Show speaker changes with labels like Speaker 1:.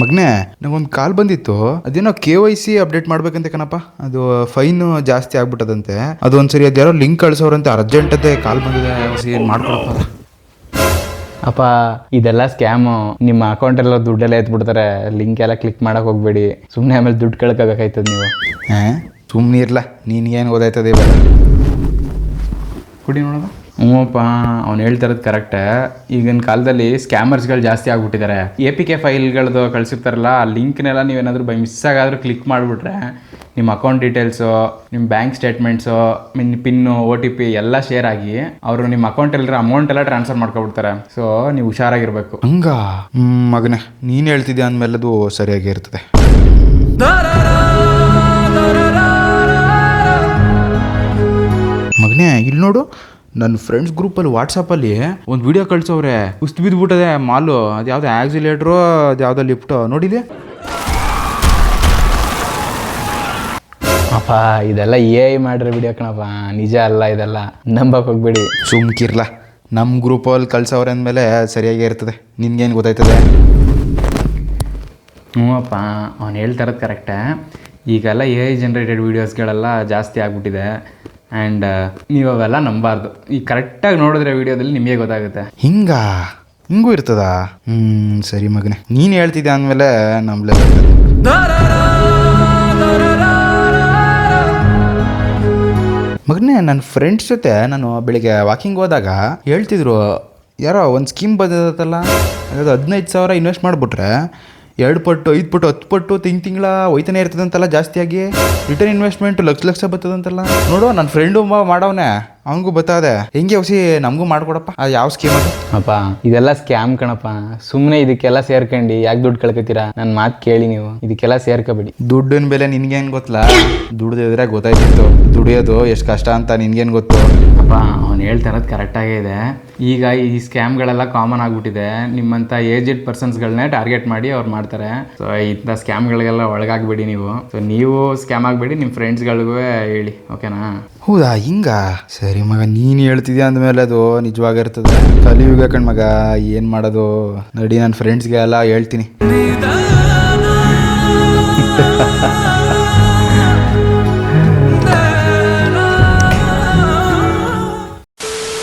Speaker 1: ಮಗನೇ ನಂಗೊಂದು ಕಾಲ್ ಬಂದಿತ್ತು, ಅದೇನೋ KYC ಅಪ್ಡೇಟ್ ಮಾಡ್ಬೇಕಂತೆ ಕಣಪ್ಪ. ಅದು ಫೈನ್ ಜಾಸ್ತಿ ಆಗ್ಬಿಟ್ಟದಂತೆ. ಅದು ಒಂದ್ಸರಿ ಅದ್ಯಾರೋ ಲಿಂಕ್ ಕಳ್ಸೋರಂತೆ, ಅರ್ಜೆಂಟ್ ಅದೇ ಕಾಲ್ ಬಂದಿದೆ, ಏನು ಮಾಡ್ಕೊಡಪ್ಪ.
Speaker 2: ಅಪ್ಪ ಇದೆಲ್ಲ ಸ್ಕ್ಯಾಮು. ನಿಮ್ಮ ಅಕೌಂಟೆಲ್ಲ ದುಡ್ಡೆಲ್ಲ ಎತ್ಬಿಡ್ತಾರೆ. ಲಿಂಕ್ ಎಲ್ಲ ಕ್ಲಿಕ್ ಮಾಡಕ್ಕೆ ಹೋಗ್ಬೇಡಿ, ಸುಮ್ಮನೆ ಆಮೇಲೆ ದುಡ್ಡು ಕಳ್ಕೋಬೇಕಾಯ್ತದೆ ನೀವು.
Speaker 1: ಸುಮ್ಮನೆ ಇರ್ಲ, ನಿನ್ಗೇನು ಓದಾಯ್ತದೆ ಇವಾಗ. ಕುಡಿ ನೋಡೋದು.
Speaker 2: ಹ್ಞೂಪ್ಪ, ಅವ್ನು ಹೇಳ್ತಾರದು ಕರೆಕ್ಟೇ. ಈಗಿನ ಕಾಲದಲ್ಲಿ ಸ್ಕ್ಯಾಮರ್ಸ್ಗಳು ಜಾಸ್ತಿ ಆಗ್ಬಿಟ್ಟಿದ್ದಾರೆ. APK ಫೈಲ್ಗಳದ್ದು ಕಳಿಸಿರ್ತಾರಲ್ಲ, ಆ ಲಿಂಕ್ನೆಲ್ಲ ನೀವೇನಾದರೂ ಬೈ ಮಿಸ್ಸಾಗಾದರೂ ಕ್ಲಿಕ್ ಮಾಡಿಬಿಟ್ರೆ ನಿಮ್ಮ ಅಕೌಂಟ್ ಡೀಟೇಲ್ಸು, ನಿಮ್ಮ ಬ್ಯಾಂಕ್ ಸ್ಟೇಟ್ಮೆಂಟ್ಸು, ಪಿನ್ನು, OTP ಎಲ್ಲ ಶೇರ್ ಆಗಿ ಅವರು ನಿಮ್ಮ ಅಕೌಂಟಲ್ಲಿರೋ ಅಮೌಂಟ್ ಎಲ್ಲ ಟ್ರಾನ್ಸ್ಫರ್ ಮಾಡ್ಕೊಬಿಡ್ತಾರೆ. ಸೊ ನೀವು ಹುಷಾರಾಗಿರ್ಬೇಕು.
Speaker 1: ಹಂಗ ಮಗನೇ, ನೀನು ಹೇಳ್ತಿದ್ದೆ ಅಂದಮೇಲೆ ಅದು ಸರಿಯಾಗಿ ಇರ್ತದೆ. ಮಗನೇ ಇಲ್ಲಿ ನೋಡು, ನನ್ನ ಫ್ರೆಂಡ್ಸ್ ಗ್ರೂಪಲ್ಲಿ ವಾಟ್ಸಪ್ಪಲ್ಲಿ ಒಂದು ವಿಡಿಯೋ ಕಳ್ಸವ್ರೆ. ಕುಸ್ತು ಬಿದ್ದುಬಿಟ್ಟದೆ ಮಾಲು. ಅದು ಯಾವುದೋ ಆಕ್ಸಿಲೇಟ್ರು, ಅದು ಯಾವುದೋ ಲಿಫ್ಟು ನೋಡಿದೆ.
Speaker 2: ಅಪ್ಪ ಇದೆಲ್ಲ AI ಮಾಡಿರೋ ವಿಡಿಯೋ ಕಣಪ್ಪ, ನಿಜ ಅಲ್ಲ ಇದೆಲ್ಲ, ನಂಬಕ್ಕೆ ಹೋಗ್ಬೇಡಿ.
Speaker 1: ಸುಮ್ಕಿರ್ಲ, ನಮ್ಮ ಗ್ರೂಪಲ್ಲಿ ಕಳ್ಸವ್ರೆ ಅಂದಮೇಲೆ ಸರಿಯಾಗೇ ಇರ್ತದೆ. ನಿನ್ಗೇನು ಗೊತ್ತಾಯ್ತದೆ?
Speaker 2: ಹ್ಞೂ ಅಪ್ಪ, ಅವ್ನು ಹೇಳ್ತಾರದು ಕರೆಕ್ಟೇ. ಈಗೆಲ್ಲ AI ಜನ್ರೇಟೆಡ್ ವೀಡಿಯೋಸ್ಗಳೆಲ್ಲ ಜಾಸ್ತಿ ಆಗ್ಬಿಟ್ಟಿದೆ. ಆ್ಯಂಡ್ ನೀವು ಅವೆಲ್ಲ ನಂಬಾರ್ದು. ಈಗ ಕರೆಕ್ಟಾಗಿ ನೋಡಿದ್ರೆ ವೀಡಿಯೋದಲ್ಲಿ ನಿಮಗೆ ಗೊತ್ತಾಗುತ್ತೆ.
Speaker 1: ಹಿಂಗೂ ಇರ್ತದಾ? ಸರಿ ಮಗನೇ, ನೀನು ಹೇಳ್ತಿದ್ದೆ ಅಂದಮೇಲೆ ನಂಬಲೇ ಬರ್ತದೆ. ಮಗನೇ, ನನ್ನ ಫ್ರೆಂಡ್ಸ್ ಜೊತೆ ನಾನು ಬೆಳಿಗ್ಗೆ ವಾಕಿಂಗ್ ಹೋದಾಗ ಹೇಳ್ತಿದ್ರು, ಯಾರೋ ಒಂದು ಸ್ಕೀಮ್ ಬಂದಿದತ್ತಲ್ಲ, ಅದು 15,000 ಇನ್ವೆಸ್ಟ್ ಮಾಡಿಬಿಟ್ರೆ 2 ಪಟ್ಟು 5 ಪಟ್ಟು 10 ಪಟ್ಟು ತಿಂಗಳ ಹೋಯ್ತಾನೆ ಇರ್ತದಂತಲ್ಲ, ಜಾಸ್ತಿಯಾಗಿ ರಿಟರ್ನ್ ಇನ್ವೆಸ್ಟ್ಮೆಂಟ್ ಲಕ್ಷ ಬರ್ತದಂತಲ್ಲ. ನೋಡು, ನನ್ನ ಫ್ರೆಂಡು ಮಾಡವನೆ, ಅವನಿಗೂ ಬತ್ತದೆ. ಹೆಂಗೆ ಹೊಸಿ ನಮಗೂ ಮಾಡ್ಕೊಡಪ್ಪ. ಅದು ಯಾವ ಸ್ಕೀಮ್ ಅದು?
Speaker 2: ಅಪ್ಪ ಇದೆಲ್ಲ ಸ್ಕ್ಯಾಮ್ ಕಣಪ್ಪ. ಸುಮ್ಮನೆ ಇದಕ್ಕೆಲ್ಲ ಸೇರ್ಕೊಂಡು ಯಾಕೆ ದುಡ್ಡು ಕಳ್ಕೊತೀರಾ? ನನ್ನ ಮಾತು ಕೇಳಿ, ನೀವು ಇದಕ್ಕೆಲ್ಲ ಸೇರ್ಕೋಬೇಡಿ.
Speaker 1: ದುಡ್ಡಿನ ಬೆಲೆ ನಿನ್ಗೇನು ಗೊತ್ತಲ್ಲ? ದುಡ್ದಿದ್ರೆ ಗೊತ್ತಾಯ್ತಿತ್ತು ದುಡಿಯೋದು ಎಷ್ಟು ಕಷ್ಟ ಅಂತ. ನಿನ್ಗೇನು ಗೊತ್ತು?
Speaker 2: ಅಪ್ಪ ಅವ್ನು ಹೇಳ್ತಾರದು ಕರೆಕ್ಟಾಗೇ ಇದೆ. ಈಗ ಈ ಸ್ಕ್ಯಾಮ್ಗಳೆಲ್ಲ ಕಾಮನ್ ಆಗಿಬಿಟ್ಟಿದೆ. ನಿಮ್ಮಂಥ ಏಜ್ಡ್ ಪರ್ಸನ್ಸ್ಗಳನ್ನೇ ಟಾರ್ಗೆಟ್ ಮಾಡಿ ಅವ್ರು ಮಾಡ್ತಾರೆ. ಸೊ ಇಂಥ ಸ್ಕ್ಯಾಮ್ಗಳಿಗೆಲ್ಲ ಒಳಗಾಗಬೇಡಿ ನೀವು. ಸೊ ನೀವು ಸ್ಕ್ಯಾಮ್ ಆಗಬೇಡಿ, ನಿಮ್ಮ ಫ್ರೆಂಡ್ಸ್ಗಳಿಗೂ ಹೇಳಿ, ಓಕೆನಾ?
Speaker 1: ಹೌದಾ? ಸರಿ ಮಗ, ನೀನು ಹೇಳ್ತಿದ್ಯಾ ಅಂದಮೇಲೆ ಅದು ನಿಜವಾಗಿರ್ತದೆ. ಕಲಿಯುಗ ಕಣ್ ಮಗ, ಏನು ಮಾಡೋದು? ನಡಿ, ನನ್ನ ಫ್ರೆಂಡ್ಸ್ಗೆ ಎಲ್ಲ ಹೇಳ್ತೀನಿ.